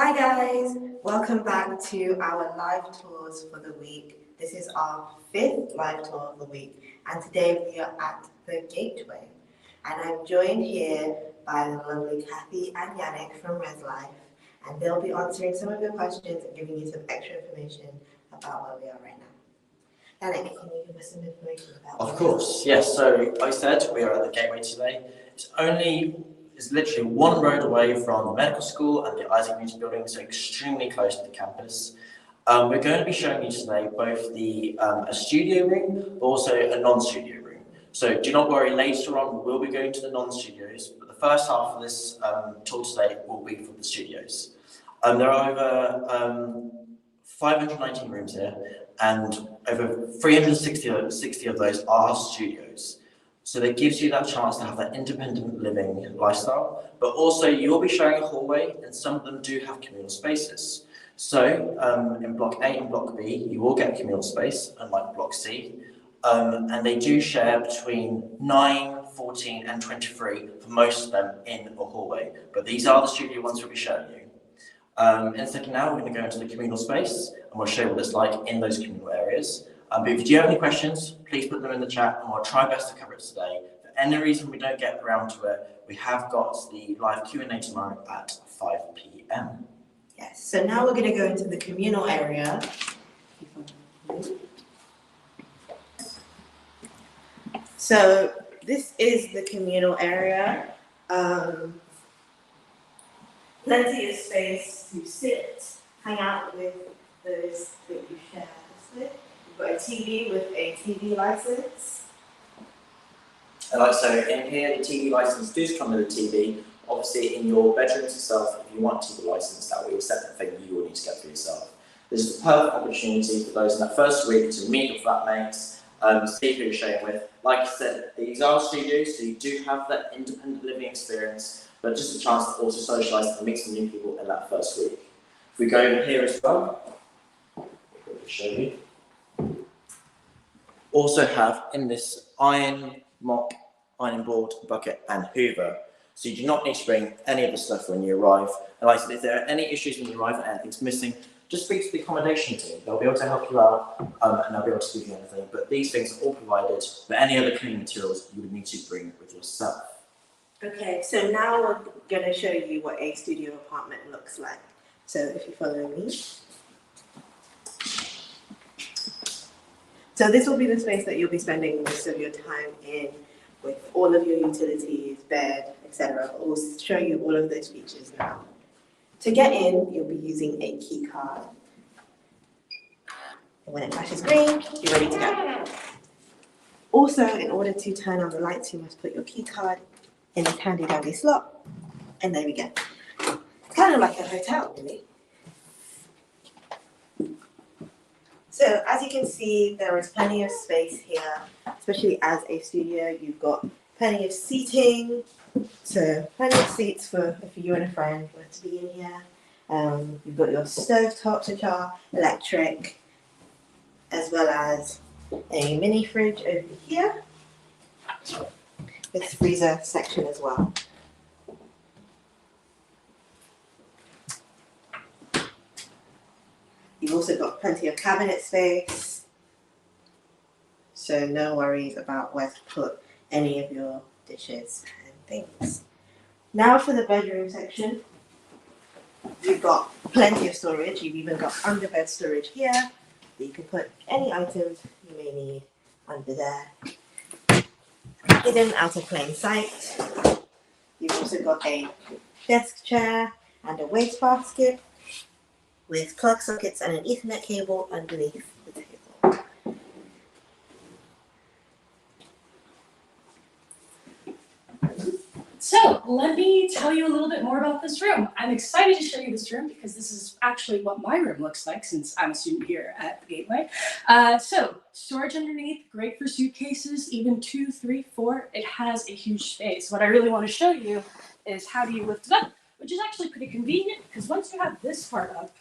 Hi guys, welcome back to our live tours for the week. This is our 5th live tour of the week, and today we are at the Gateway. And I'm joined here by the lovely Kathy and Yannick from Res Life, and they'll be answering some of your questions and giving you some extra information about where we are right now. Yannick, can you give us some information about Of course, yes. So I said we are at the Gateway today. It's literally one road away from the medical school and the Isaac Newton building, so extremely close to the campus. We're going to be showing you today both a studio room, but also a non-studio room. So do not worry, later on we will be going to the non-studios, but the first half of this tour today will be for the studios. There are over 519 rooms here, and over 360 of those are studios. So that gives you that chance to have that independent living lifestyle, but also you'll be sharing a hallway, and some of them do have communal spaces. So in Block A and Block B, you will get communal space, unlike Block C, and they do share between 9, 14 and 23 for most of them in a hallway, but these are the studio ones we'll be showing you. In a second now, we're going to go into the communal space, and we'll show you what it's like in those communal areas. But if you do have any questions, please put them in the chat, and we'll try best to cover it today. For any reason we don't get around to it, we have got the live Q&A tomorrow at 5 p.m. Yes, so now we're going to go into the communal area. So this is the communal area. Plenty of space to sit, hang out with those that you share this with. You've got a TV with a TV license. And like so, in here, the TV license does come with a TV. Obviously, in your bedrooms itself, if you want a TV license, that will be a separate thing you will need to get for yourself. This is the perfect opportunity for those in that first week to meet your flatmates, see who you're sharing with. Like I said, these are studios, so you do have that independent living experience, but just a chance to also socialise and meet some new people in that first week. If we go over here as well, I'll show you. Also have in this iron mop, ironing board, bucket and hoover. So you do not need to bring any of the stuff when you arrive. And like I said, if there are any issues when you arrive and anything's missing, just speak to the accommodation team. They'll be able to help you out and they'll be able to give you anything. But these things are all provided, but any other cleaning materials you would need to bring with yourself. Okay, so now we're going to show you what a studio apartment looks like. So if you follow me. So this will be the space that you'll be spending most of your time in, with all of your utilities, bed, etc. But we'll show you all of those features now. To get in, you'll be using a key card. And when it flashes green, you're ready to go. Also, in order to turn on the lights, you must put your key card in this handy dandy slot, and there we go. It's kind of like a hotel, really. So as you can see, there is plenty of space here, especially as a studio. You've got plenty of seating, so plenty of seats for if you and a friend were to be in here. You've got your stove tops, which are electric, as well as a mini fridge over here, with freezer section as well. You've also got plenty of cabinet space, so no worries about where to put any of your dishes and things. Now for the bedroom section, you've got plenty of storage. You've even got underbed storage here that you can put any items you may need under there, hidden out of plain sight. You've also got a desk chair and a wastebasket with plug sockets and an Ethernet cable underneath the table. So let me tell you a little bit more about this room. I'm excited to show you this room because this is actually what my room looks like since I'm a student here at the Gateway. So storage underneath, great for suitcases, even 2, 3, 4. It has a huge space. What I really want to show you is how do you lift it up, which is actually pretty convenient because once you have this part up,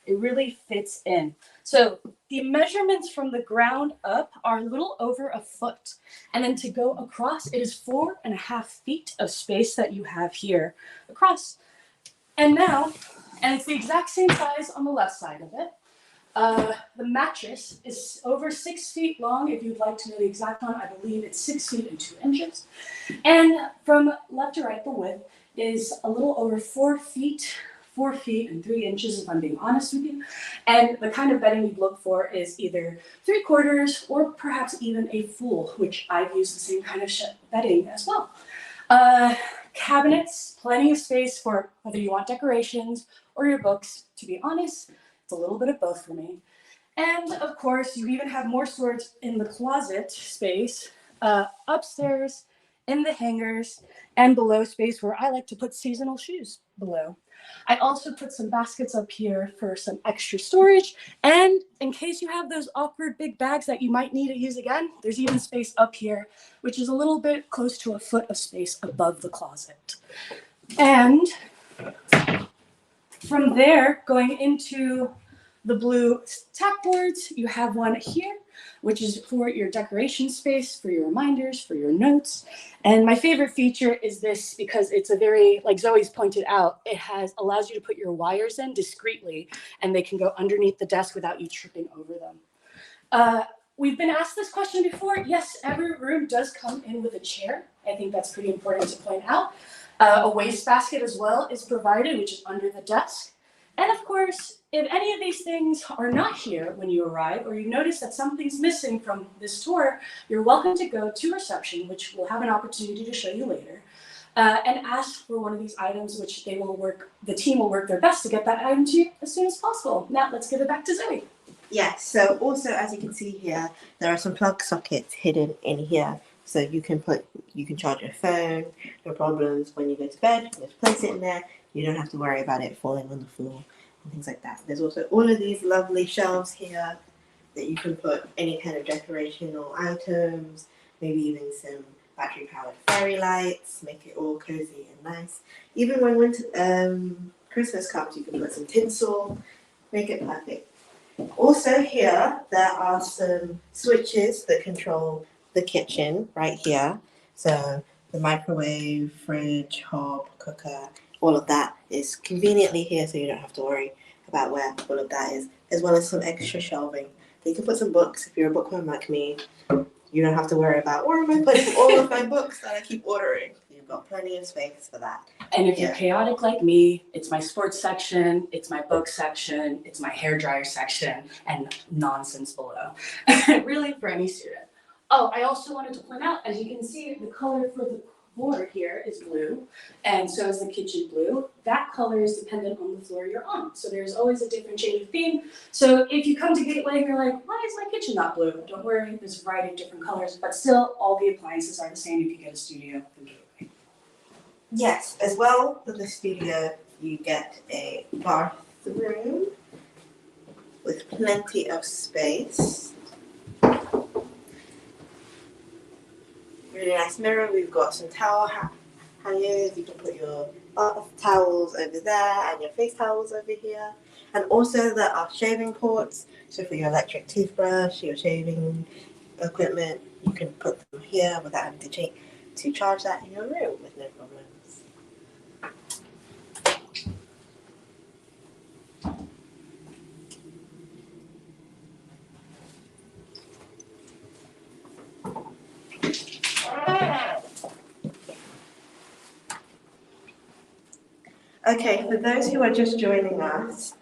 it really fits in. So the measurements from the ground up are a little over a foot. And then to go across, it is 4.5 feet of space that you have here across. And now And it's the exact same size on the left side of it. The mattress is over 6 feet long. If you'd like to know the exact one, I believe it's 6 feet and 2 inches. And from left to right, the width is a little over 4 feet, 4 feet and 3 inches, if I'm being honest with you. And the kind of bedding you'd look for is either 3/4 or perhaps even a full, which I've used the same kind of bedding as well. Cabinets, plenty of space for whether you want decorations or your books. To be honest, it's a little bit of both for me. And of course, you even have more storage in the closet space, upstairs, in the hangers, and below space where I like to put seasonal shoes below. I also put some baskets up here for some extra storage. And in case you have those awkward big bags that you might need to use again, there's even space up here, which is a little bit close to a foot of space above the closet. And from there, going into the blue tack boards, you have one here, which is for your decoration space, for your reminders, for your notes. And my favorite feature is this because it's a very, like Zoe's pointed out, it allows you to put your wires in discreetly and they can go underneath the desk without you tripping over them. We've been asked this question before. Yes, every room does come in with a chair. I think that's pretty important to point out. A wastebasket as well is provided, which is under the desk. And of course, if any of these things are not here when you arrive, or you notice that something's missing from this tour, you're welcome to go to reception, which we'll have an opportunity to show you later, and ask for one of these items, which the team will work their best to get that item to you as soon as possible. Now, let's give it back to Zoe. Yes, so also as you can see here, there are some plug sockets hidden in here. So you can charge your phone, no problems. When you go to bed, just place it in there. You don't have to worry about it falling on the floor and things like that. There's also all of these lovely shelves here that you can put any kind of decorational items, maybe even some battery powered fairy lights, make it all cozy and nice. Even when Christmas comes, you can put some tinsel, make it perfect. Also here, there are some switches that control the kitchen right here. So the microwave, fridge, hob, cooker, all of that is conveniently here, so you don't have to worry about where all of that is, as well as some extra shelving. You can put some books. If you're a bookworm like me, you don't have to worry about where am I putting all of my books that I keep ordering. You've got plenty of space for that. And if you're chaotic like me, it's my sports section, it's my book section, it's my hairdryer section, and nonsense below. Really, for any student. Oh, I also wanted to point out, as you can see, the color for the board here is blue, and so is the kitchen blue. That color is dependent on the floor you're on. So there's always a different change of theme. So if you come to Gateway and you're like, why is my kitchen not blue? Don't worry, there's a variety of different colors, but still all the appliances are the same if you get a studio from Gateway. Yes, as well for the studio, you get a bathroom with plenty of space. Really nice mirror. We've got some towel hangers. You can put your bath towels over there and your face towels over here. And also there are shaving ports. So for your electric toothbrush, your shaving equipment, you can put them here without having to charge that in your room with no problems. Okay, for those who are just joining us,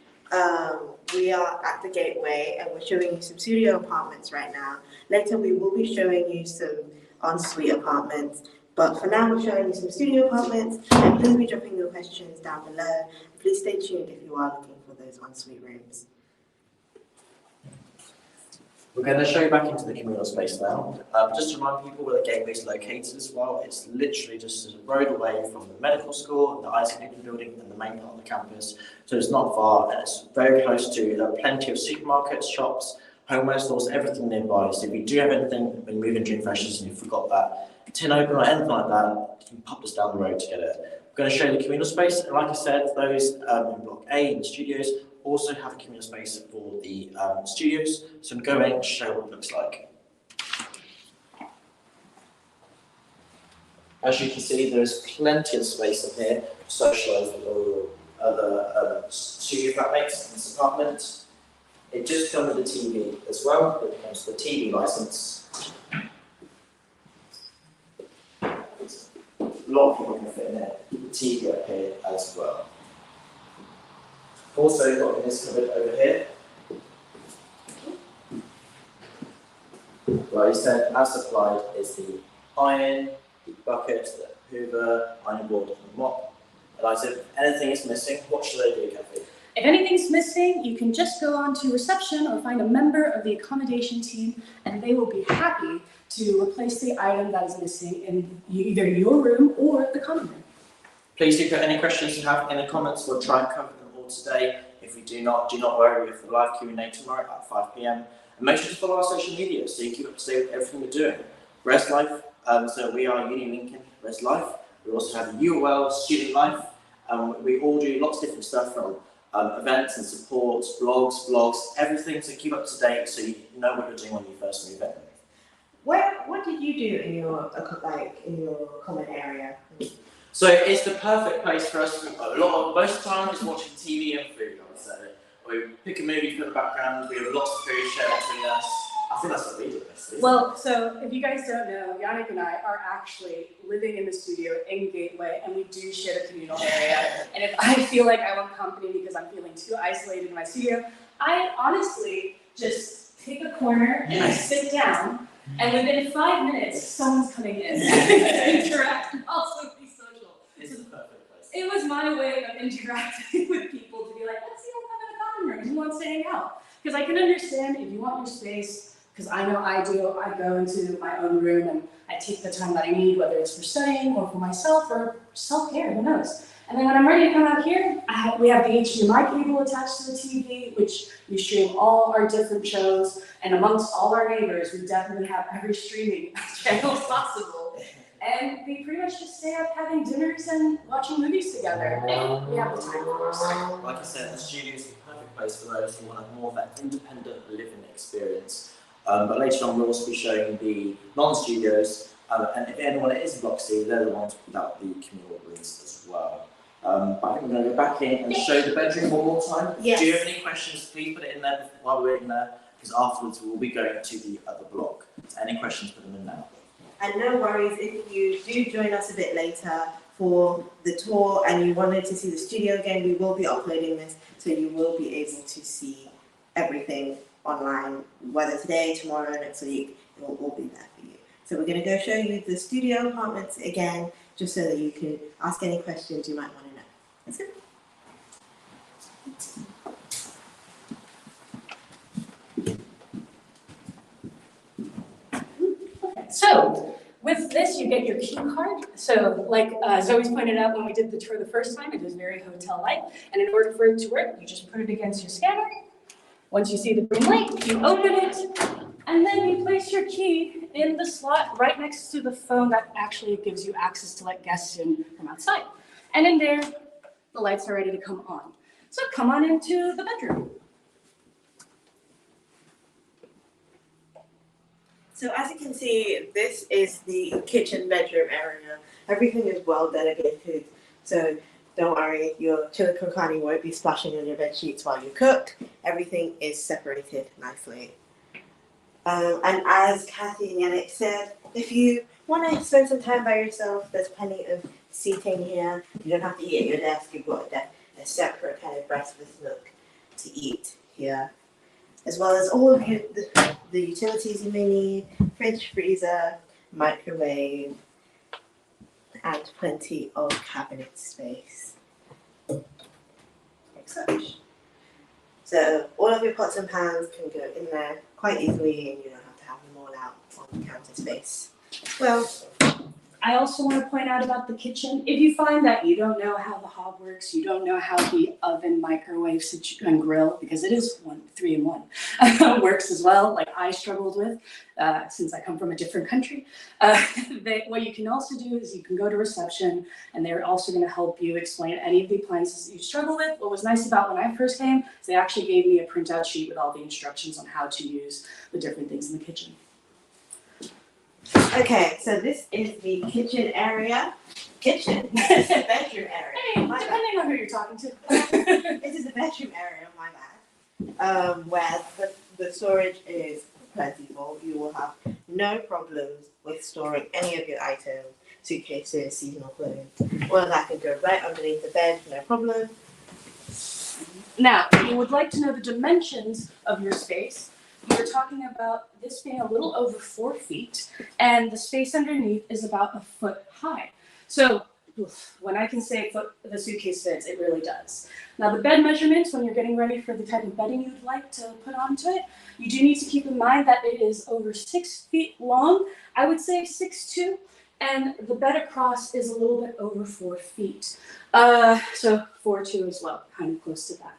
we are at the Gateway and we're showing you some studio apartments right now. Later we will be showing you some ensuite apartments, but for now we're showing you some studio apartments, and please be dropping your questions down below. Please stay tuned if you are looking for those ensuite rooms. We're going to show you back into the communal space now. Just to remind people where the Gateway is located as well, it's literally just a road away from the medical school, the Accommodation building, and the main part of the campus. So it's not far, and it's very close to. There are plenty of supermarkets, shops, homeware stores, everything nearby. So if you do have anything when you move in during freshers and you forgot that tin opener or anything like that, you can pop this down the road to get it. We're going to show you the communal space, and like I said, those in Block A in the studios also have a communal space for the studios, so I'm going to show what it looks like. As you can see, there is plenty of space in here to socialise with all your other studio flatmates in this apartment. It just comes with a TV as well. It comes with a TV license. A lot of people can fit in there. The TV up here as well. Also got in this cupboard over here. Like I said, as supplied is the iron, the bucket, the hoover, ironing board, and the mop. And like I said, if anything is missing, what should I do, Kathy? If anything's missing, you can just go on to reception or find a member of the accommodation team, and they will be happy to replace the item that is missing in either your room or the common room. Please do put any questions you have in the comments. We'll try and cover them all today. If we do not worry. We have the live Q&A tomorrow at 5 PM. And make sure to follow our social media so you keep up to date with everything we're doing. Res Life, so we are Uni Lincoln Res Life. We also have UOL Student Life. We all do lots of different stuff from events and support, blogs, everything to keep up to date so you know what you're doing when you first move in. What did you do in your common area? So it's the perfect place for us. Most of the time is watching TV and food, I would say. We pick a movie for the background, we have lots of food shared between us. I think that's what we do best. Well, so if you guys don't know, Yannick and I are actually living in the studio in Gateway, and we do share a communal area. And if I feel like I want company because I'm feeling too isolated in my studio, I honestly just take a corner and I sit down, and within 5 minutes, someone's coming in to interact and also be social. It's the perfect place. It was my way of interacting with people to be like, let's see what's in the common room. Who wants to hang out? Because I can understand if you want your space, because I know I do. I go into my own room and I take the time that I need, whether it's for studying or for myself or self-care, who knows. And then when I'm ready to come out here, we have the HDMI cable attached to the TV, which we stream all our different shows. And amongst all our neighbors, we definitely have every streaming channel possible. And we pretty much just stay up having dinners and watching movies together. And we have the time, of course. Like I said, the studio is the perfect place for those who want more of that independent living experience. But later on, we'll also be showing the non-studios. And if anyone is Block C, they're the ones without the communal rooms as well. But I think we're going to go back in and show the bedroom one more time. Yes. Do you have any questions? Please put it in there while we're in there, because afterwards we'll be going to the other block. So any questions, put them in now. And no worries if you do join us a bit later for the tour and you wanted to see the studio again, we will be uploading this, so you will be able to see everything online, whether today, tomorrow, next week, it will all be there for you. So we're going to go show you the studio apartments again, just so that you can ask any questions you might want to know. Let's go. So with this, you get your key card. So like Zoe's pointed out when we did the tour the first time, it was very hotel-like. And in order for it to work, you just put it against your scanner. Once you see the green light, you open it, and then you place your key in the slot right next to the phone that actually gives you access to let guests in from outside. And in there, the lights are ready to come on. So come on into the bedroom. So as you can see, this is the kitchen bedroom area. Everything is well dedicated, so don't worry, your chili won't be splashing on your bed sheets while you cook. Everything is separated nicely. And as Kathy and Yannick said, if you want to spend some time by yourself, there's plenty of seating here. You don't have to eat at your desk. You've got a separate kind of breakfast nook to eat here, as well as all of the utilities you may need: fridge, freezer, microwave, and plenty of cabinet space. Like such. So all of your pots and pans can go in there quite easily, and you don't have to have them all out on the counter space. Well, I also want to point out about the kitchen. If you find that you don't know how the hob works, you don't know how the oven, microwave, and grill, because it is 3-in-1, works as well, like I struggled with, since I come from a different country. What you can also do is you can go to reception, and they're also going to help you explain any of the appliances that you struggle with. What was nice about when I first came is they actually gave me a printout sheet with all the instructions on how to use the different things in the kitchen. okay, so this is the kitchen area. kitchen. This is the bedroom area. Hey, My bad. depending on who you're talking to. This is the bedroom area, my bad. Where the storage is plentiful. You will have no problems with storing any of your items, suitcases, seasonal clothes. All of that can go right underneath the bed, no problem. Now, you would like to know the dimensions of your space. We were talking about this being a little over 4 feet, and the space underneath is about 1 foot high. So when I can say the suitcase fits, it really does. Now, the bed measurements, when you're getting ready for the type of bedding you'd like to put onto it, you do need to keep in mind that it is over 6 feet long. I would say 6'2", and the bed across is a little bit over 4 feet. So 4'2" as well, kind of close to that.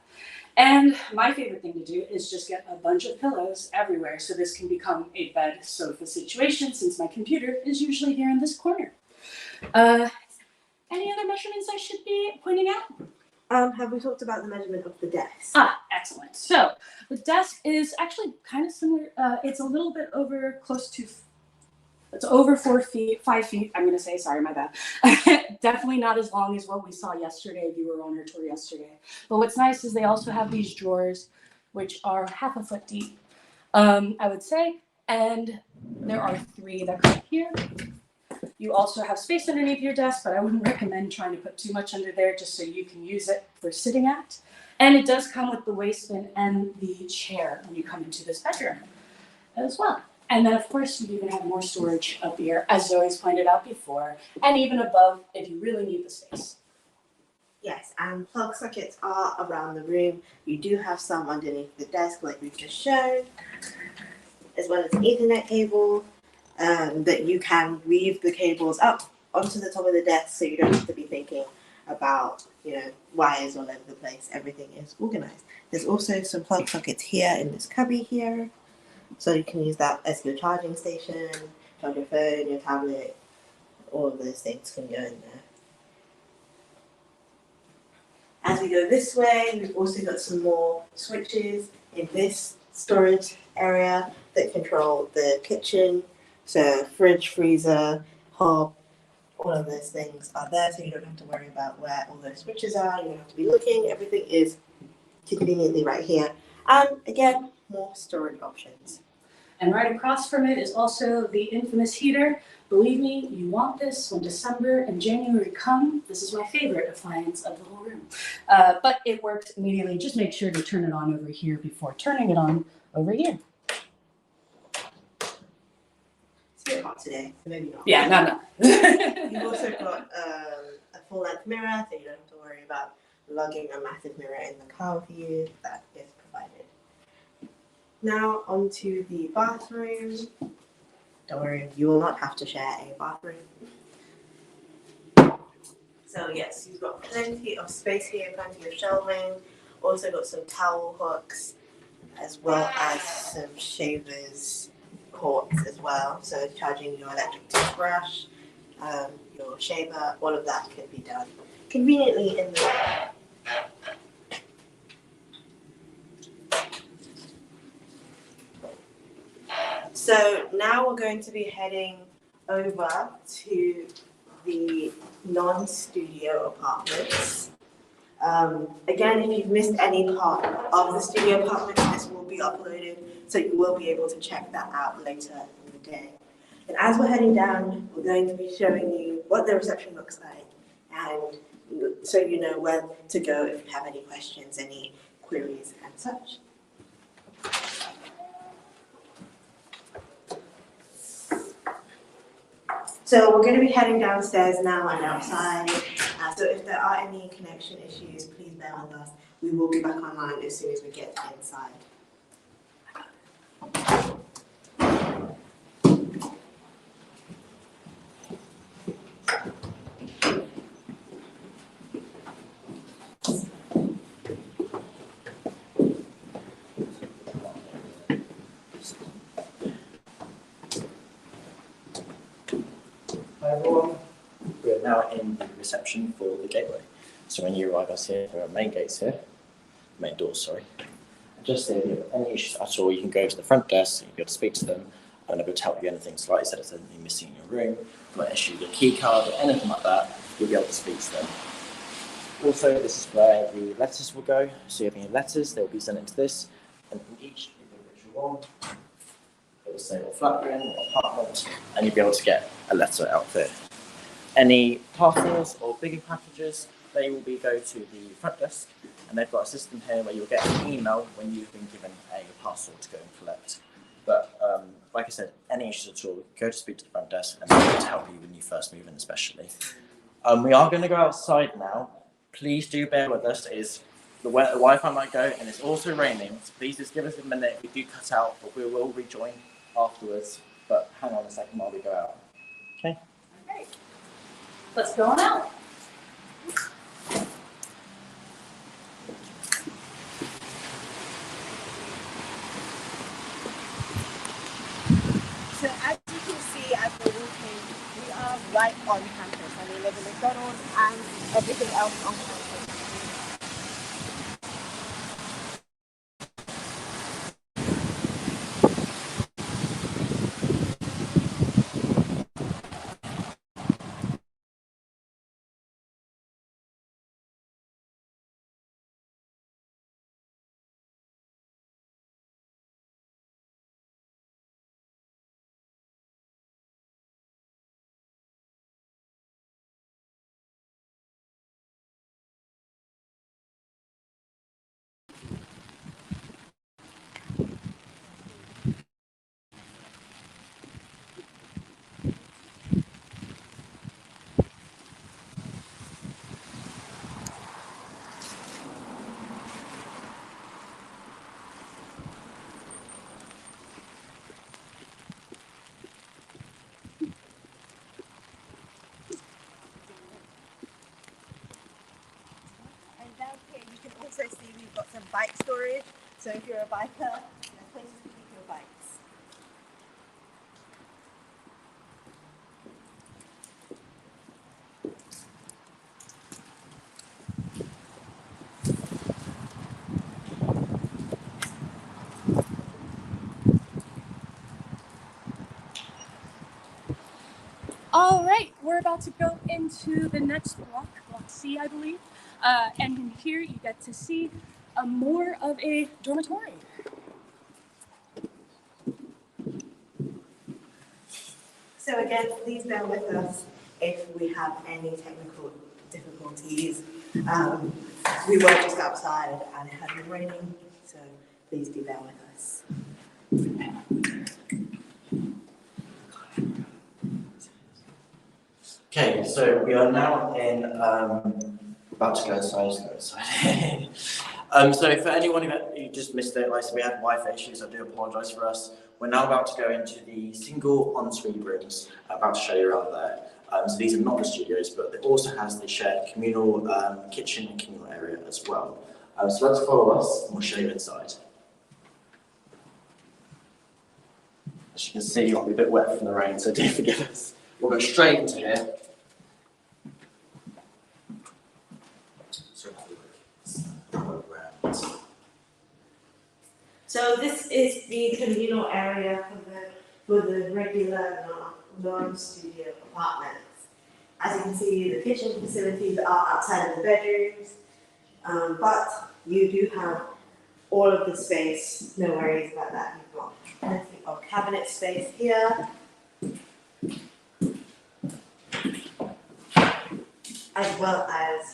And my favorite thing to do is just get a bunch of pillows everywhere, so this can become a bed sofa situation, since my computer is usually here in this corner. Any other measurements I should be pointing out? Have we talked about the measurement of the desk? Excellent. So the desk is actually kind of similar. It's a little bit over it's over 4 feet, 5 feet, I'm going to say, sorry, my bad. Definitely not as long as what we saw yesterday, if you were on our tour yesterday. But what's nice is they also have these drawers, which are half a foot deep, I would say. And there are 3 that come here. You also have space underneath your desk, but I wouldn't recommend trying to put too much under there just so you can use it for sitting at. And it does come with the waistband and the chair when you come into this bedroom as well. And then, of course, you even have more storage up here, as Zoe's pointed out before, and even above if you really need the space. Yes, and plug sockets are around the room. You do have some underneath the desk, like we've just shown, as well as an Ethernet cable that you can weave the cables up onto the top of the desk, so you don't have to be thinking about, wires all over the place. Everything is organized. There's also some plug sockets here in this cubby here. So you can use that as your charging station, charge your phone, your tablet, all of those things can go in there. As we go this way, we've also got some more switches in this storage area that control the kitchen. So fridge, freezer, hob, all of those things are there, so you don't have to worry about where all those switches are. You don't have to be looking. Everything is conveniently right here. And again, more storage options. And right across from it is also the infamous heater. Believe me, you want this when December and January come. This is my favorite appliance of the whole room. But it works immediately. Just make sure to turn it on over here before turning it on over here. It's a bit hot today, so maybe not. Yeah, no. You've also got a full-length mirror, so you don't have to worry about lugging a massive mirror in the car with you. That is provided. Now onto the bathroom. Don't worry, you will not have to share a bathroom. So yes, you've got plenty of space here, plenty of shelving. Also got some towel hooks, as well as some shavers cords as well. So charging your electric toothbrush, your shaver, all of that can be done conveniently in the So now we're going to be heading over to the non-studio apartments. Again, if you've missed any part of the studio apartments, this will be uploaded, so you will be able to check that out later in the day. And as we're heading down, we're going to be showing you what the reception looks like, and so you know where to go if you have any questions, any queries and such. So we're going to be heading downstairs now and outside. So if there are any connection issues, please bear with us. We will be back online as soon as we get inside. Hi everyone, we are now in the reception for the gateway. So when you arrive us here, there are main gates here, main doors, sorry. Just there, if you have any issues at all, you can go to the front desk, you'll be able to speak to them, and they'll be able to help you anything. So like you said, if there's anything missing in your room, you want to issue your key card or anything like that, you'll be able to speak to them. Also, this is where the letters will go. So if you have any letters, they'll be sent into this, and in each individual one, it will say what flat you're in, what apartment, and you'll be able to get a letter out there. Any parcels or bigger packages, they will go to the front desk, and they've got a system here where you'll get an email when you've been given a parcel to go and collect. But like I said, any issues at all, go to speak to the front desk, and they'll be able to help you when you first move in, especially. We are going to go outside now. Please do bear with us. The Wi-Fi might go, and it's also raining, so please just give us a minute. We do cut out, but we will rejoin afterwards. But hang on a second while we go out. Okay. Okay. Let's go on out. So as you can see, as we're walking, we are right on campus. I mean, there's a McDonald's and everything else on campus. Also see we've got some bike storage, so if you're a biker, there's places to keep your bikes. All right, we're about to go into the next block, Block C, I believe. And in here you get to see more of a dormitory. So again, please bear with us if we have any technical difficulties. We were just outside and it had been raining, so please do bear with us. Okay, so we are now in, about to go inside, so for anyone who just missed it, like I said, we had Wi-Fi issues, I do apologise for us. We're now about to go into the single ensuite rooms. I'm about to show you around there. So these are not the studios, but it also has the shared communal kitchen and communal area as well. So let's follow us and we'll show you inside. As you can see, you'll be a bit wet from the rain, so do forgive us. We'll go straight into here. So this is the communal area for the regular non-studio apartments. As you can see, the kitchen facilities are outside of the bedrooms, but you do have all of the space, no worries about that. You've got plenty of cabinet space here, as well as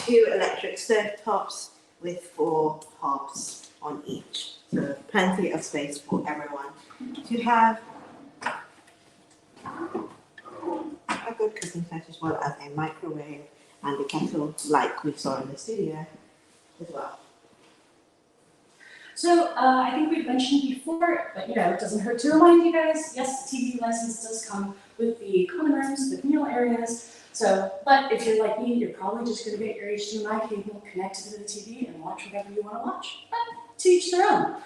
2 electric stovetops with 4 hobs on each. So plenty of space for everyone to have a good cooking set, as well as a microwave and a kettle like we saw in the studio as well. So I think we've mentioned before, but it doesn't hurt to remind you guys, yes, the TV license does come with the common rooms, the communal areas. So, but if you're like me, you're probably just going to get your HDMI cable connected to the TV and watch whatever you want to watch. But to each their own.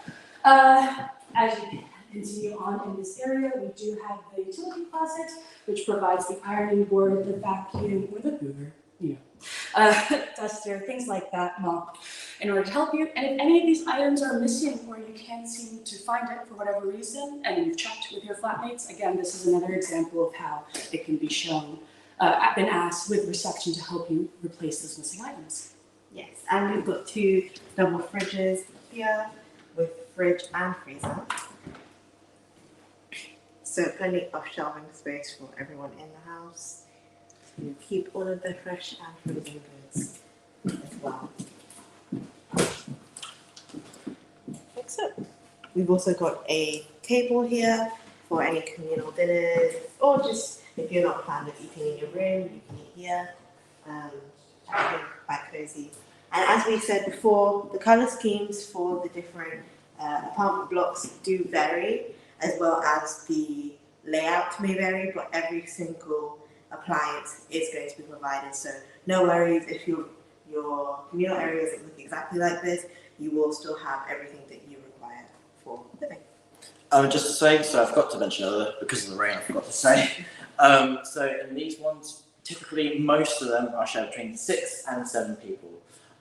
As you continue on in this area, we do have the utility closet, which provides the ironing board, the vacuum, or the hoover, duster, things like that, mop, in order to help you. And if any of these items are missing or you can't seem to find it for whatever reason, and you've checked with your flatmates, again, this is another example of how it can be shown been asked with reception to help you replace those missing items. Yes, and we've got 2 double fridges here with fridge and freezer. So plenty of shelving space for everyone in the house. You keep all of the fresh and frozen goods as well. Excellent. We've also got a table here for any communal dinners, or just if you're not a fan of eating in your room, you can eat here. Everything quite cozy. And as we said before, the colour schemes for the different apartment blocks do vary, as well as the layout may vary, but every single appliance is going to be provided. So no worries if your communal area doesn't look exactly like this, you will still have everything that you require for living. Just to say, so I forgot to mention earlier, because of the rain, I forgot to say. So in these ones, typically most of them are shared between 6 and 7 people.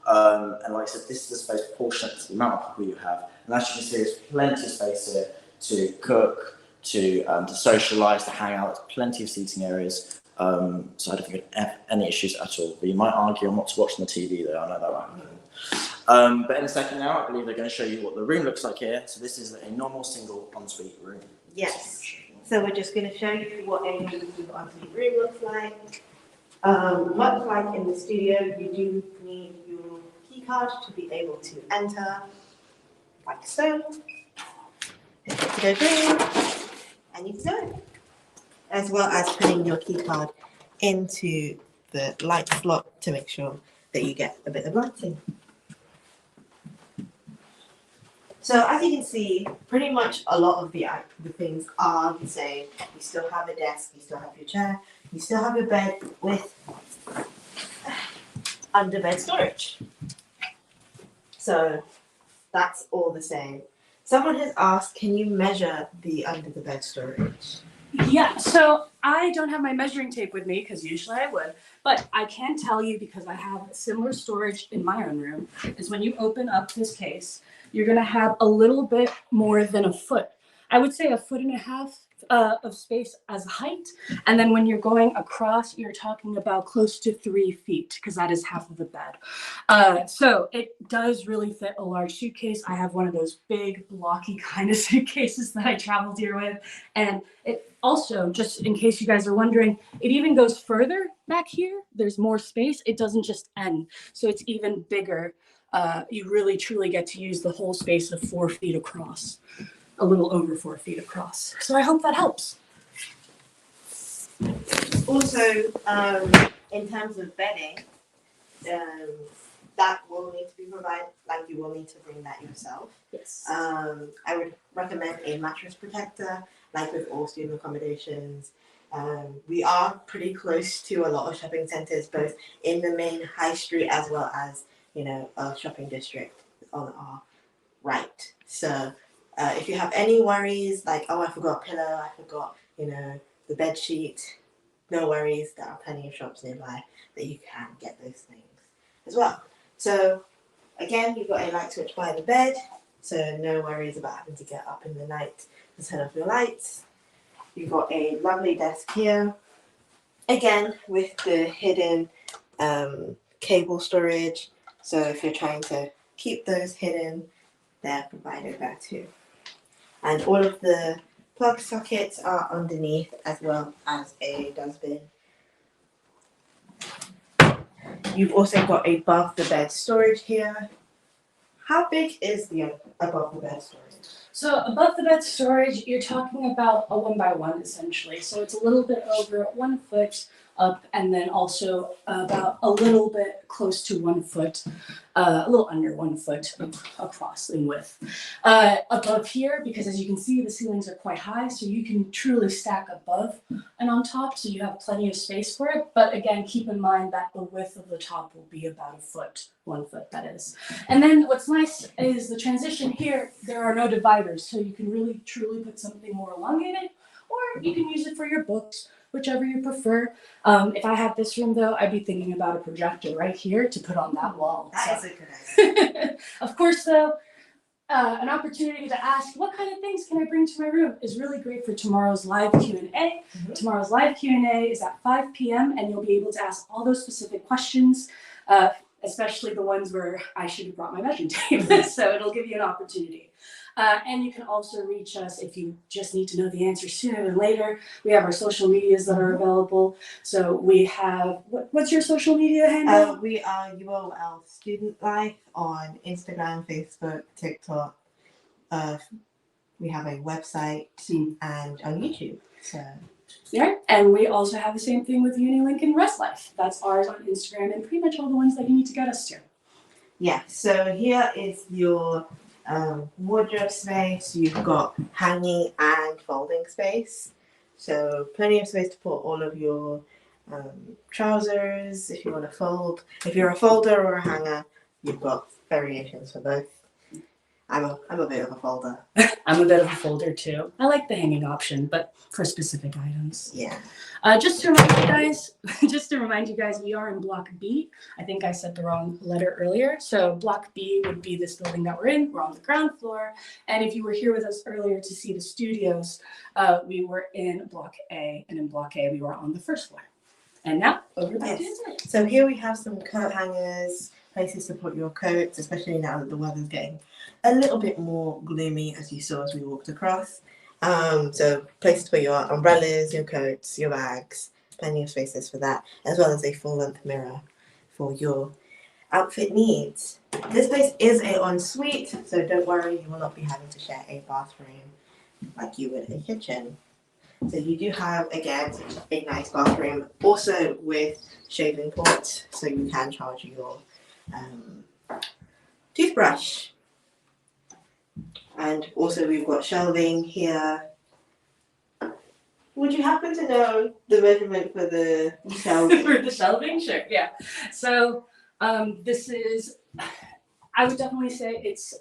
And like I said, this is a space proportionate to the amount of people you have. And as you can see, there's plenty of space here to cook, to socialise, to hang out. There's plenty of seating areas. So I don't think you'd have any issues at all. But you might argue I'm not to watch on the TV though, I know that right. But in a second now, I believe they're going to show you what the room looks like here. So this is a normal single ensuite room. Yes. So we're just going to show you what a normal ensuite room looks like. Much like in the studio, you do need your key card to be able to enter, like so. To go through, and you can go. As well as putting your key card into the light slot to make sure that you get a bit of lighting. So as you can see, pretty much a lot of the things are the same. You still have a desk, you still have your chair, you still have your bed with under bed storage. So that's all the same. Someone has asked, can you measure the under the bed storage? Yeah, so I don't have my measuring tape with me because usually I would, but I can tell you because I have similar storage in my own room, is when you open up this case, you're going to have a little bit more than a foot. I would say 1.5 feet of space as height. And then when you're going across, you're talking about close to 3 feet because that is half of the bed. So it does really fit a large suitcase. I have one of those big blocky kind of suitcases that I traveled here with. And it also, just in case you guys are wondering, it even goes further back here. There's more space. It doesn't just end. So it's even bigger. You really truly get to use the whole space of 4 feet across. A little over 4 feet across. So I hope that helps. Also, in terms of bedding, that will need to be provided, like you will need to bring that yourself. Yes. I would recommend a mattress protector, like with all student accommodations. We are pretty close to a lot of shopping centres, both in the main high street as well as, a shopping district on our right. So if you have any worries, like, oh, I forgot a pillow, I forgot, the bed sheet, no worries. There are plenty of shops nearby that you can get those things as well. So again, you've got a light switch by the bed, so no worries about having to get up in the night to turn off your lights. You've got a lovely desk here, again with the hidden cable storage. So if you're trying to keep those hidden, they're provided there too. And all of the plug sockets are underneath, as well as a dustbin. You've also got above the bed storage here. How big is the above the bed storage? So above the bed storage, you're talking about a 1x1 essentially. So it's a little bit over 1 foot up, and then also about a little bit close to 1 foot, a little under 1 foot across in width. Above here, because as you can see, the ceilings are quite high, so you can truly stack above and on top, so you have plenty of space for it. But again, keep in mind that the width of the top will be about 1 foot, 1 foot that is. And then what's nice is the transition here, there are no dividers, so you can really truly put something more elongated, or you can use it for your books, whichever you prefer. If I had this room though, I'd be thinking about a projector right here to put on that wall. That is a good idea. Of course though, an opportunity to ask what kind of things can I bring to my room is really great for tomorrow's live Q&A. Mhm. Tomorrow's live Q&A is at 5 p.m. and you'll be able to ask all those specific questions, especially the ones where I should have brought my measuring tape. So it'll give you an opportunity. And you can also reach us if you just need to know the answer sooner than later. We have our social medias that are available. So we have, what's your social media handle? We are UOL Student Life on Instagram, Facebook, TikTok. We have a website and on YouTube. So Yeah, and we also have the same thing with Uni Lincoln Rest Life. That's ours on Instagram and pretty much all the ones that you need to get us to. yeah, so here is your wardrobe space. You've got hanging and folding space. So plenty of space to put all of your trousers if you want to fold. If you're a folder or a hanger, you've got variations for both. I'm a bit of a folder. I'm a bit of a folder too. I like the hanging option, but for specific items. Yeah. Just to remind you guys, we are in Block B. I think I said the wrong letter earlier. So Block B would be this building that we're in. We're on the ground floor. And if you were here with us earlier to see the studios, we were in Block A. And in Block A, we were on the first floor. And now, over back to Ensuite. So here we have some coat hangers, places to put your coats, especially now that the weather's getting a little bit more gloomy, as you saw as we walked across. So places to put your umbrellas, your coats, your bags, plenty of spaces for that, as well as a full-length mirror for your outfit needs. This place is an ensuite, so don't worry, you will not be having to share a bathroom like you would a kitchen. So you do have, again, a nice bathroom, also with shaving ports, so you can charge your toothbrush. And also we've got shelving here. Would you happen to know the measurement for the shelving? For the shelving? Sure, yeah. So this is, I would definitely say it's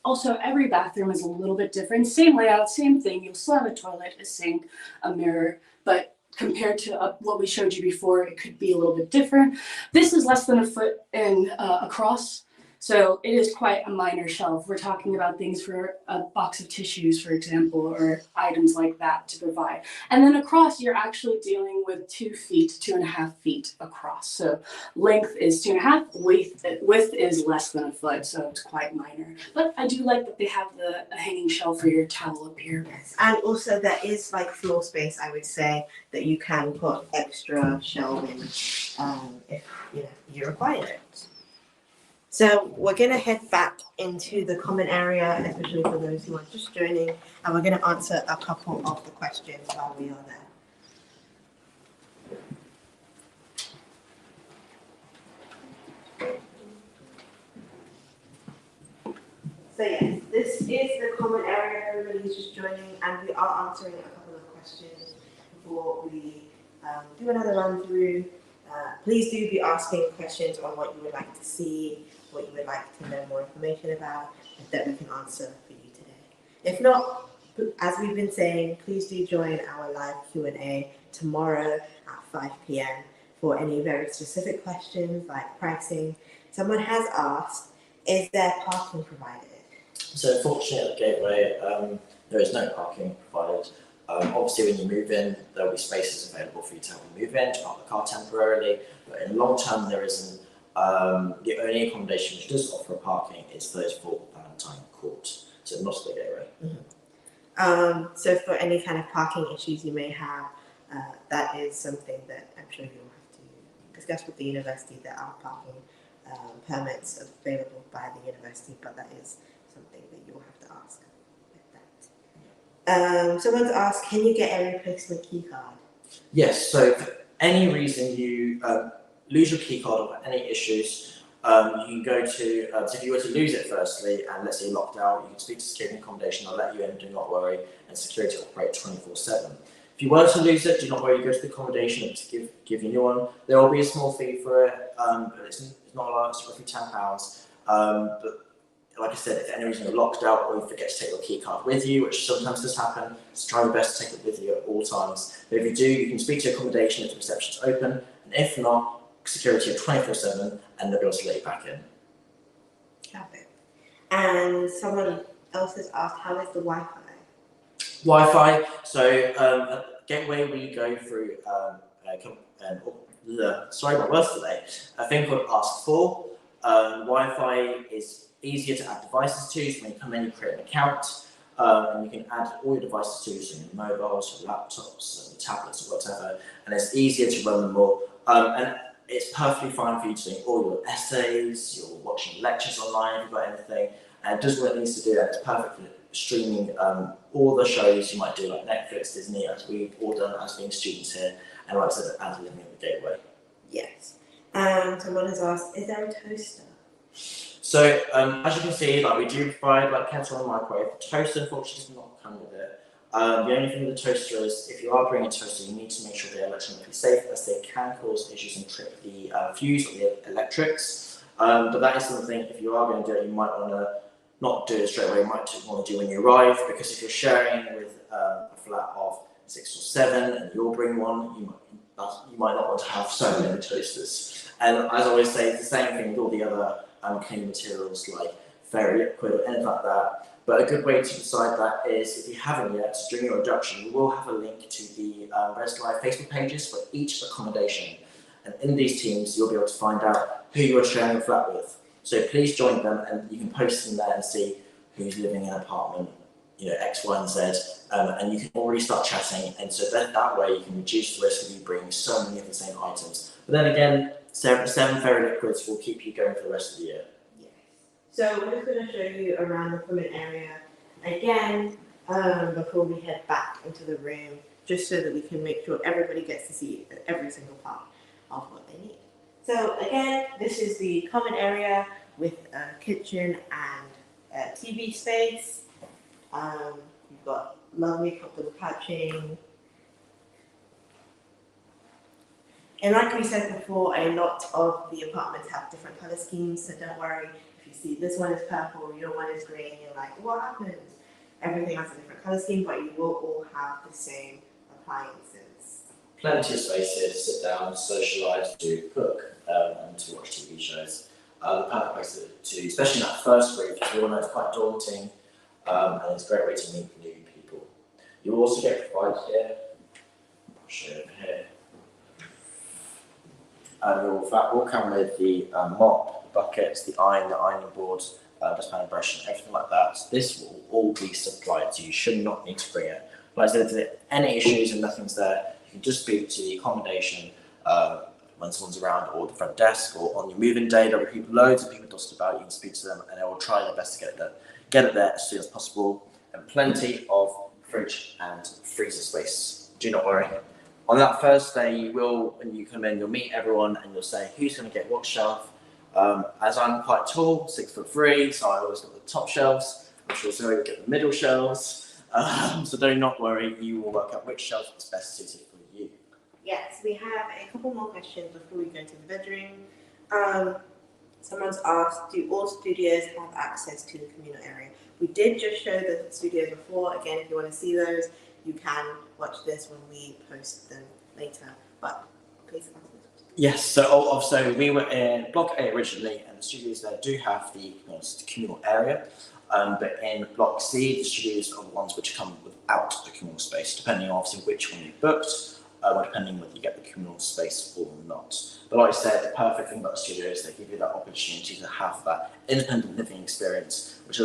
also every bathroom is a little bit different. Same layout, same thing. You'll still have a toilet, a sink, a mirror, but compared to what we showed you before, it could be a little bit different. This is less than a foot in across. So it is quite a minor shelf. We're talking about things for a box of tissues, for example, or items like that to provide. And then across, you're actually dealing with 2 feet, 2.5 feet across. So length is 2.5, width is less than a foot, so it's quite minor. But I do like that they have the hanging shelf for your towel up here. Yes. And also there is like floor space, I would say, that you can put extra shelving if you require it. So we're going to head back into the common area, especially for those who are just joining, and we're going to answer a couple of the questions while we are there. So yes, this is the common area. Everybody's just joining, and we are answering a couple of questions before we do another run through. Please do be asking questions on what you would like to see, what you would like to know more information about, that we can answer for you today. If not, as we've been saying, please do join our live Q&A tomorrow at 5 p.m. for any very specific questions like pricing. Someone has asked, is there parking provided? So unfortunately at the gateway, there is no parking provided. Obviously when you move in, there will be spaces available for you to help you move in, to park the car temporarily, but in the long term there isn't. The only accommodation which does offer parking is those for Valentine Court, so not the gateway. Mm-hmm. So for any kind of parking issues you may have, that is something that I'm sure you'll have to discuss with the university. There are parking permits available by the university, but that is something that you'll have to ask with that. Someone's asked, can you get a replacement key card? Yes, so for any reason you lose your key card or any issues, you can go to, so if you were to lose it firstly, and let's say you're locked out, you can speak to security and accommodation, they'll let you in, do not worry, and security operate 24/7. If you were to lose it, do not worry, you go to the accommodation to give you a new one. There will be a small fee for it, but it's not a lot, it's roughly £10. But like I said, if for any reason you're locked out or you forget to take your key card with you, which sometimes does happen, so try your best to take it with you at all times. But if you do, you can speak to accommodation if the reception's open, and if not, security are 24/7 and they'll be able to let you back in. Perfect. And someone else has asked, how is the Wi-Fi? Wi-Fi. So at Gateway we go through sorry my words today. A thing called Ask For. Wi-Fi is easier to add devices to. So when you come in, you create an account, and you can add all your devices to, so your mobiles, your laptops, your tablets, or whatever. And it's easier to run them all. And it's perfectly fine for you to do all your essays. You're watching lectures online if you've got anything, and it does what it needs to do. And it's perfect for streaming all the shows you might do, like Netflix, Disney, as we've all done as being students here, and like I said, as living at the Gateway. Yes. Someone has asked, is there a toaster? So as you can see, like we do provide like kettle and microwave. The toaster unfortunately does not come with it. The only thing with the toaster is if you are bringing a toaster, you need to make sure they're electronically safe, as they can cause issues and trip the fuse or the electrics. But that is something, if you are going to do it, you might want to not do it straight away. You might want to do when you arrive, because if you're sharing with a flat of 6 or 7 and you'll bring one, you might not want to have so many toasters. And as I always say, it's the same thing with all the other cleaning materials like fairy liquid or anything like that. But a good way to decide that is, if you haven't yet, during your induction, we will have a link to the Res Live Facebook pages for each accommodation. And in these teams, you'll be able to find out who you are sharing a flat with. So please join them, and you can post them there and see who's living in an apartment, X, Y, and Z. And you can already start chatting, and so that way you can reduce the risk of you bringing so many of the same items. But then again, 7 fairy liquids will keep you going for the rest of the year. Yes. So we're just going to show you around the common area again before we head back into the room, just so that we can make sure everybody gets to see every single part of what they need. So again, this is the common area with a kitchen and a TV space. You've got lovely couple of patching. And like we said before, a lot of the apartments have different colour schemes, so don't worry if you see this one is purple, your one is green, you're like, what happened? Everything has a different colour scheme, but you will all have the same appliances. Plenty of space here to sit down, socialise, to cook, and to watch TV shows. The perfect place to, especially in that first group, because we all know it's quite daunting, and it's a great way to meet new people. You also get provided here, I'll show you over here. Your flat will come with the mop, buckets, the ironing board, dustpan and brush, and everything like that. So this will all be supplied, so you should not need to bring it. Like I said, if there are any issues and nothing's there, you can just speak to the accommodation when someone's around, or the front desk, or on your moving day. There'll be loads of people dotted about. You can speak to them, and they will try their best to get it there as soon as possible. And plenty of fridge and freezer space. Do not worry. On that first day, you will, when you come in, you'll meet everyone, and you'll say who's going to get what shelf. As I'm quite tall, 6'3", so I always got the top shelves. I'm sure Zoe will get the middle shelves. So do not worry, you will work out which shelf is best suited for you. Yes, we have a couple more questions before we go into the bedroom. Someone's asked, do all studios have access to the communal area? We did just show the studios before. Again, if you want to see those, you can watch this when we post them later. But please ask this. Yes, so we were in Block A originally, and the studios there do have the communal area. But in Block C, the studios are the ones which come without the communal space, depending on obviously which one you booked, or depending whether you get the communal space or not. But like I said, the perfect thing about the studios, they give you that opportunity to have that independent living experience, which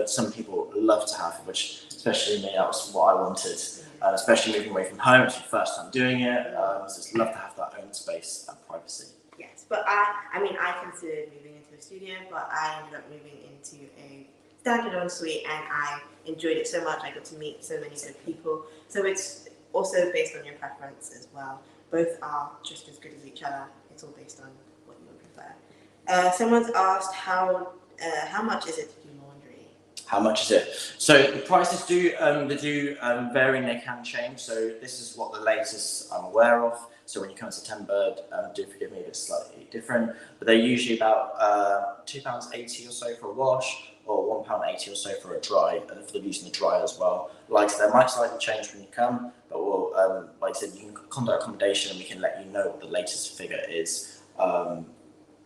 some people love to have, which especially me, that was what I wanted. Especially moving away from home, it's your first time doing it, so it's love to have that own space and privacy. Yes, but I considered moving into a studio, but I ended up moving into a standard ensuite, and I enjoyed it so much. I got to meet so many good people. So it's also based on your preference as well. Both are just as good as each other. It's all based on what you would prefer. Someone's asked how much is it to do laundry? How much is it? So the prices do vary, and they can change. So this is what the latest I'm aware of. So when you come in September, do forgive me if it's slightly different, but they're usually about £2.80 or so for a wash, or £1.80 or so for a dry, for the use in the dryer as well. Like I said, they might slightly change when you come, but we'll, like I said, you can contact accommodation and we can let you know what the latest figure is.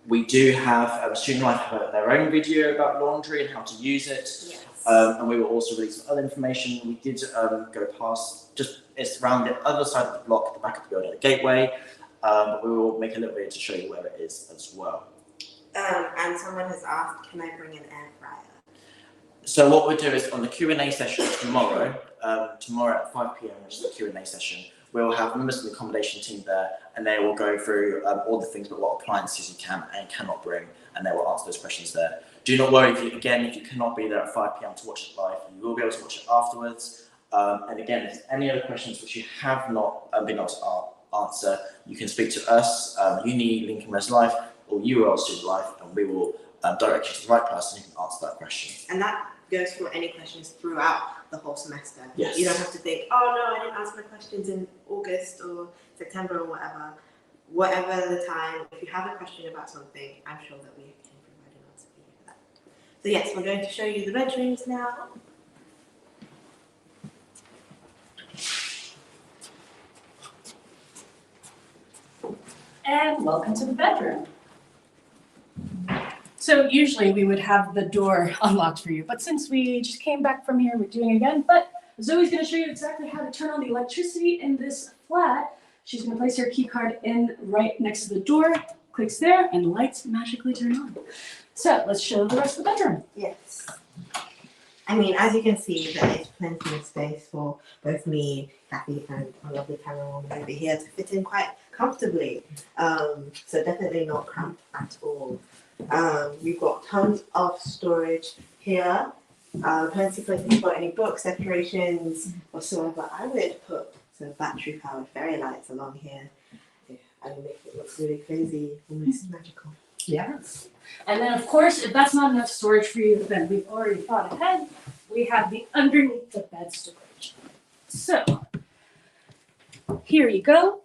We do have Student Life have their own video about laundry and how to use it. Yes. And we will also release some other information. We did go past, it's around the other side of the block, at the back of the building, at the gateway. But we will make a little video to show you where it is as well. And someone has asked, can I bring an air fryer? So what we'll do is on the Q&A session tomorrow at 5 p.m, which is the Q&A session, we'll have members of the accommodation team there, and they will go through all the things about what appliances you can and cannot bring, and they will answer those questions there. Do not worry if you cannot be there at 5 p.m. to watch it live, you will be able to watch it afterwards. And again, if there's any other questions which you have not been able to answer, you can speak to us, Uni Lincoln Res Life, or URL Student Life, and we will direct you to the right person who can answer that question. And that goes for any questions throughout the whole semester. Yes. You don't have to think, oh no, I didn't answer my questions in August or September or whatever. Whatever the time, if you have a question about something, I'm sure that we can provide an answer for you for that. So yes, we're going to show you the bedrooms now. And welcome to the bedroom. So usually we would have the door unlocked for you, but since we just came back from here, we're doing it again. But Zoe's going to show you exactly how to turn on the electricity in this flat. She's going to place her key card in right next to the door, clicks there, and the lights magically turn on. So let's show the rest of the bedroom. Yes. I mean, as you can see, there is plenty of space for both me, Kathy, and our lovely camerawoman over here to fit in quite comfortably. So definitely not cramped at all. We've got tons of storage here. Plenty of places for any books, decorations, whatsoever. I would put some battery-powered fairy lights along here. I would make it look really crazy, almost magical. Yes. And then, of course, if that's not enough storage for you, then we've already thought ahead. We have the underneath the bed storage. So, here you go.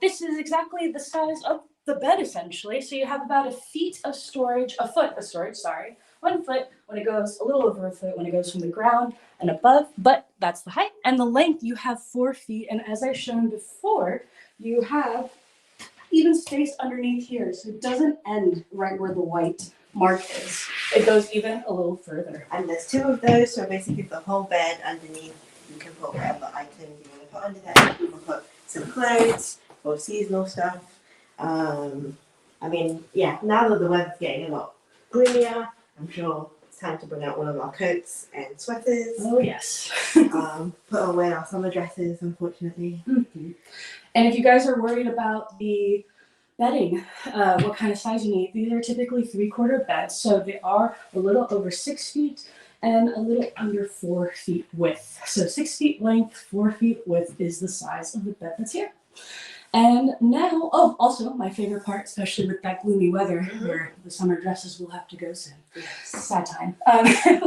This is exactly the size of the bed, essentially. So you have about a foot of storage, 1 foot when it goes, a little over a foot when it goes from the ground and above, but that's the height. And the length, you have 4 feet. And as I've shown before, you have even space underneath here, so it doesn't end right where the white mark is. It goes even a little further. And there's 2 of those, so basically the whole bed underneath, you can put whatever items you want to put under there. You can put some clothes or seasonal stuff. I mean, yeah, now that the weather's getting a lot breezier, I'm sure it's time to bring out one of our coats and sweaters. Oh yes. Put away our summer dresses, unfortunately. Mm-hmm. And if you guys are worried about the bedding, what kind of size you need, these are typically 3/4 beds, so they are a little over 6 feet and a little under 4 feet width. So 6 feet length, 4 feet width is the size of the bed that's here. And now, oh, also my favorite part, especially with that gloomy weather where the summer dresses will have to go soon. Yes. Sad time.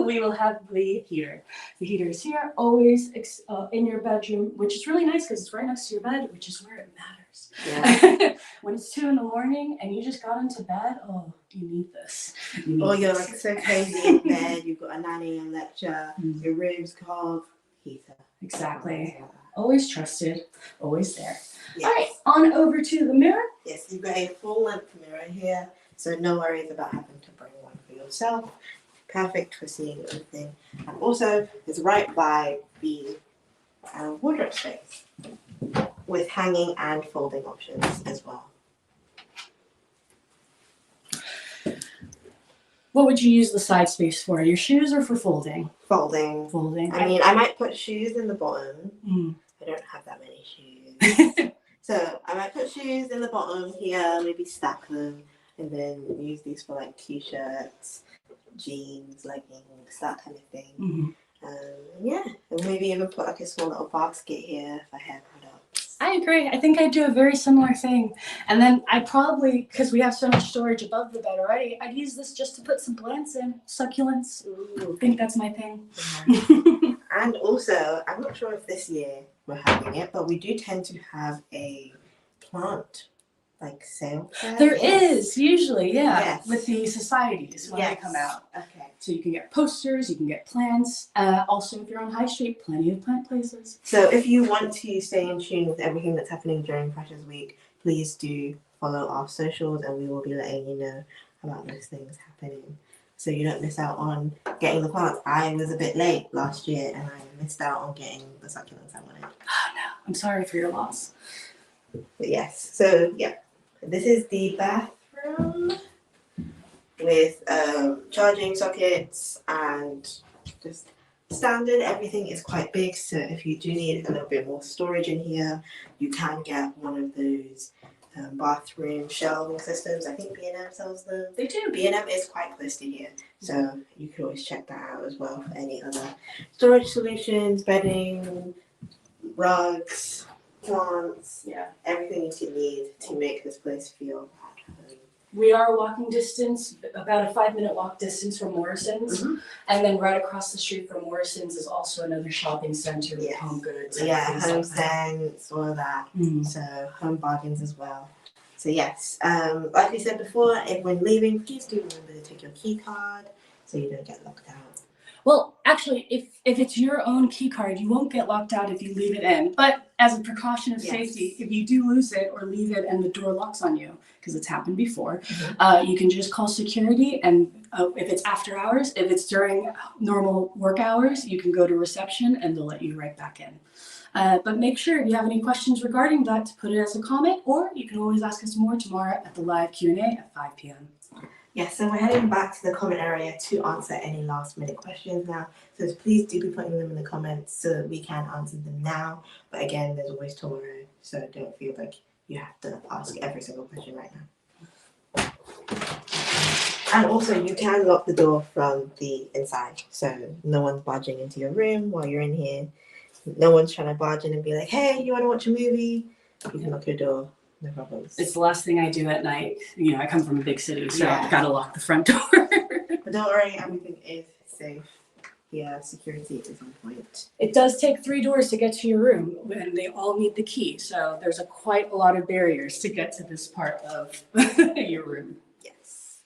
We will have the heater. The heater is here, always in your bedroom, which is really nice because it's right next to your bed, which is where it matters. Yeah. When it's 2 a.m. and you just got into bed, oh, you need this. Or you're like so crazy in bed, you've got a 9 a.m. lecture, your room's cold, heater. Exactly. Always trusted, always there. Yes. All right, on over to the mirror. Yes, you've got a full length mirror here, so no worries about having to bring one for yourself. Perfect for seeing everything. And also, it's right by the wardrobe space with hanging and folding options as well. What would you use the side space for? Your shoes or for folding? Folding. Folding. I mean, I might put shoes in the bottom. I don't have that many shoes. So I might put shoes in the bottom here, maybe stack them, and then use these for like t-shirts, jeans, leggings, that kind of thing. Mm-hmm. Yeah, and maybe even put like a small little basket here for hair products. I agree. I think I'd do a very similar thing. And then I'd probably, because we have so much storage above the bed already, I'd use this just to put some plants in, succulents. Ooh, I think that's my thing. Yeah. And also, I'm not sure if this year we're having it, but we do tend to have a plant like sale. There is usually, yeah, Yes. with the societies when they come out. Okay. So you can get posters, you can get plants. Also, if you're on High Street, plenty of plant places. So if you want to stay in tune with everything that's happening during Freshers Week, please do follow our socials and we will be letting you know about those things happening. so you don't miss out on getting the plants. I was a bit late last year and I missed out on getting the succulents I wanted. Oh no, I'm sorry for your loss. But yes, so yeah, this is the bathroom with charging sockets and just standard. Everything is quite big, so if you do need a little bit more storage in here, you can get one of those bathroom shelving systems. I think B&M sells them. They do. B&M is quite close to here, so you can always check that out as well for any other storage solutions, bedding, rugs, plants, Yeah. everything you can need to make this place feel at home. We are walking distance, about a 5-minute walk distance from Morrison's. Mhm. And then right across the street from Morrison's is also another shopping center with Yes. home goods. And Yeah, things home like that. sense, all of that. Mm. So home bargains as well. So yes, like we said before, if when leaving, please do remember to take your key card so you don't get locked out. Well, actually, if it's your own key card, you won't get locked out if you leave it in. But as a precaution of Yes. safety, if you do lose it or leave it and the door locks on you, because it's happened before, you can just call security. And if it's after hours, if it's during normal work hours, you can go to reception and they'll let you right back in. But make sure if you have any questions regarding that to put it as a comment, or you can always ask us more tomorrow at the live Q&A at 5 p.m. Yes, so we're heading back to the comment area to answer any last minute questions now. So please do be putting them in the comments so that we can answer them now. But again, there's always tomorrow, so don't feel like you have to ask every single question right now. And also, you can lock the door from the inside, so no one's barging into your room while you're in here. No one's trying to barge in and be like, hey, you want to watch a movie? You can lock your door. No problems. It's the last thing I do at night. You know, I come from a big city, so Yeah. I gotta lock the front door. But don't worry, everything is safe. Yeah, security is on point. It does take 3 doors to get to your room, and they all need the key. So there's quite a lot of barriers to get to this part of your room. Yes.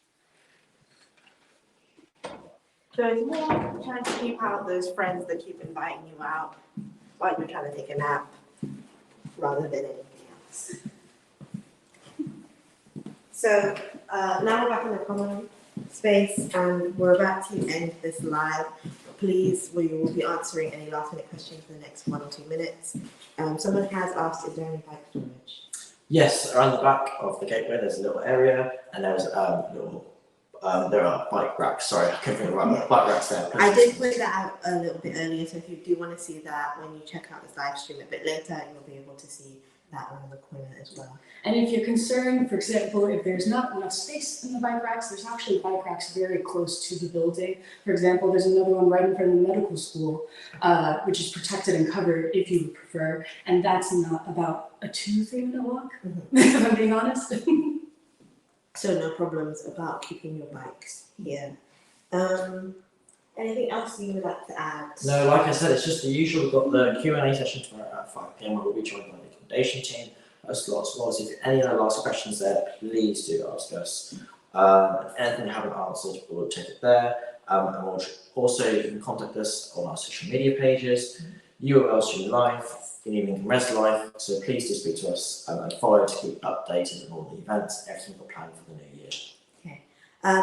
So it's more trying to keep out those friends that keep inviting you out while you're trying to take a nap, rather than anything else. So now we're back in the common space and we're about to end this live. Please, we will be answering any last minute questions in the next 1 or 2 minutes. Someone has asked, is there any bike storage? Yes, around the back of the gateway there's a little area and there's there are bike racks. Sorry, I couldn't think of the right bike racks there. I did point that out a little bit earlier, so if you do want to see that when you check out this live stream a bit later, you'll be able to see that around the corner as well. And if you're concerned, for example, if there's not enough space in the bike racks, there's actually bike racks very close to the building. For example, there's another one right in front of the medical school, which is protected and covered if you would prefer. And that's not about a 2-3-minute walk, if I'm being honest. So no problems about keeping your bikes here. Anything else you would like to add? No, like I said, it's just the usual. We've got the Q&A session tomorrow at 5 p.m. where we'll be joined by the accommodation team. As lots of us, if any other last questions there, please do ask us. Anything we haven't answered, we'll take it there. And we'll also, you can contact us on our social media pages, URL Stream Live, in Evening Res Live. So please do speak to us and follow to keep updated on all the events, everything we're planning for the new year. Okay.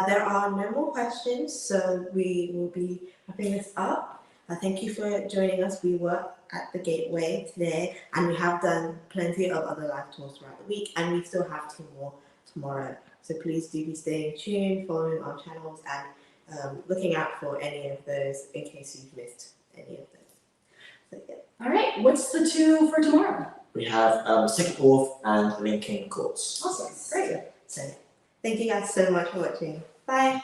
There are no more questions, so we will be wrapping this up. Thank you for joining us. We were at the Gateway today, and we have done plenty of other live tours throughout the week, and we still have 2 more tomorrow. So please do be staying tuned, following our channels, and looking out for any of those in case you've missed any of those. So, yeah. All right, what's the 2 for tomorrow? We have Second Wharf and Lincoln Courts. Awesome, great. So thank you guys so much for watching. Bye.